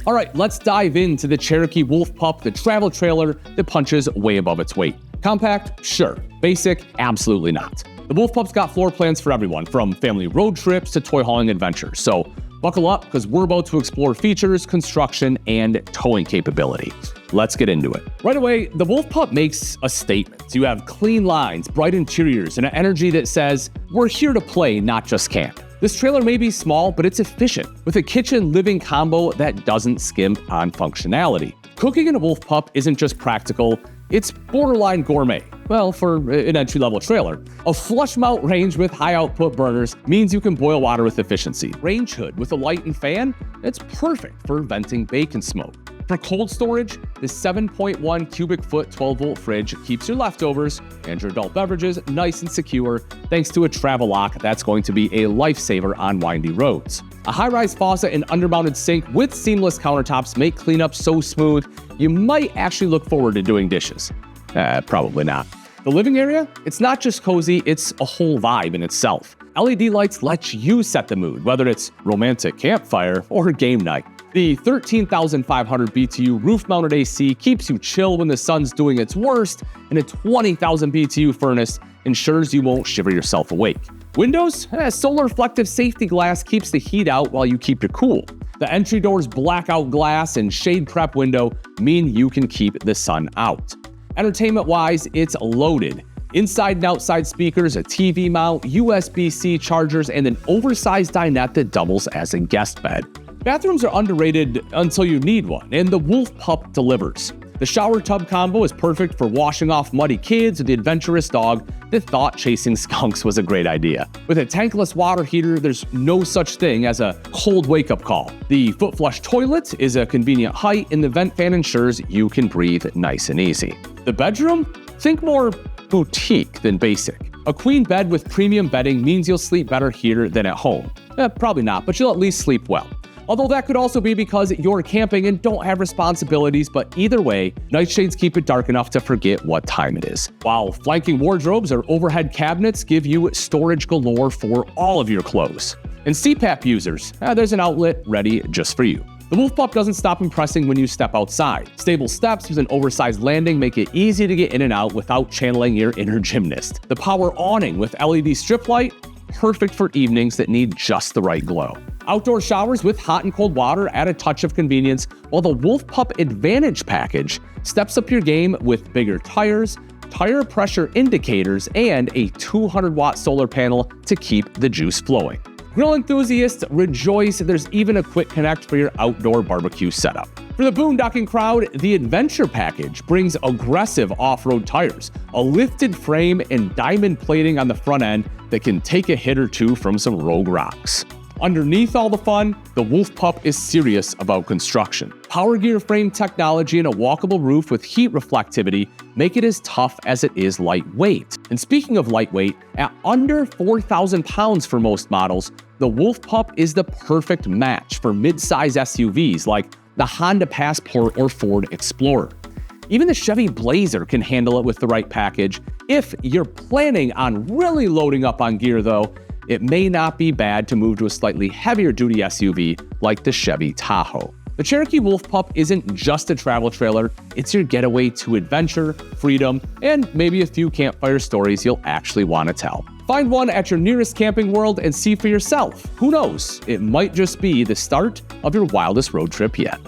All right, let's dive into the Cherokee Wolf Pup, the travel trailer that punches way above its weight. Compact? Sure. Basic? Absolutely not. The Wolf Pup's got floor plans for everyone, from family road trips to toy hauling adventures. So buckle up, because we're about to explore features, construction, and towing capability. Let's get into it. Right away, the Wolf Pup makes a statement. You have clean lines, bright interiors, and an energy that says, we're here to play, not just camp. This trailer may be small, but it's efficient, with a kitchen-living combo that doesn't skimp on functionality. Cooking in a Wolf Pup isn't just practical, it's borderline gourmet. Well, for an entry-level trailer. A flush mount range with high output burners means you can boil water with efficiency. Range hood with a light and fan, it's perfect for venting bacon smoke. For cold storage, the 7.1 cubic foot 12-volt fridge keeps your leftovers and your adult beverages nice and secure thanks to a travel lock that's going to be a lifesaver on windy roads. A high-rise faucet and undermounted sink with seamless countertops make cleanup so smooth, you might actually look forward to doing dishes. Probably not. The living area? It's not just cozy, it's a whole vibe in itself. LED lights let you set the mood, whether it's romantic campfire or game night. The 13,500 BTU roof-mounted AC keeps you chill when the sun's doing its worst, and a 20,000 BTU furnace ensures you won't shiver yourself awake. Windows? Solar reflective safety glass keeps the heat out while you keep it cool. The entry door's blackout glass and shade prep window mean you can keep the sun out. Entertainment-wise, it's loaded. Inside and outside speakers, a TV mount, USB-C chargers, and an oversized dinette that doubles as a guest bed. Bathrooms are underrated until you need one, and the Wolf Pup delivers. The shower tub combo is perfect for washing off muddy kids or the adventurous dog that thought chasing skunks was a great idea. With a tankless water heater, there's no such thing as a cold wake-up call. The foot flush toilet is a convenient height, and the vent fan ensures you can breathe nice and easy. The bedroom? Think more boutique than basic. A queen bed with premium bedding means you'll sleep better here than at home. Probably not, but you'll at least sleep well. Although that could also be because you're camping and don't have responsibilities, but either way, nightshades keep it dark enough to forget what time it is. While flanking wardrobes or overhead cabinets give you storage galore for all of your clothes. And CPAP users, there's an outlet ready just for you. The Wolf Pup doesn't stop impressing when you step outside. Stable steps with an oversized landing make it easy to get in and out without channeling your inner gymnast. The power awning with LED strip light, perfect for evenings that need just the right glow. Outdoor showers with hot and cold water add a touch of convenience, while the Wolf Pup Advantage package steps up your game with bigger tires, tire pressure indicators, and a 200-watt solar panel to keep the juice flowing. Grill enthusiasts rejoice, there's even a quick connect for your outdoor barbecue setup. For the boondocking crowd, the Adventure package brings aggressive off-road tires, a lifted frame, and diamond plating on the front end that can take a hit or two from some rogue rocks. Underneath all the fun, the Wolf Pup is serious about construction. Power gear frame technology and a walkable roof with heat reflectivity make it as tough as it is lightweight. And speaking of lightweight, at under 4,000 pounds for most models, the Wolf Pup is the perfect match for mid-size SUVs like the Honda Passport or Ford Explorer. Even the Chevy Blazer can handle it with the right package. If you're planning on really loading up on gear though, it may not be bad to move to a slightly heavier duty SUV like the Chevy Tahoe. The Cherokee Wolf Pup isn't just a travel trailer, it's your getaway to adventure, freedom, and maybe a few campfire stories you'll actually want to tell. Find one at your nearest Camping World and see for yourself. Who knows, it might just be the start of your wildest road trip yet.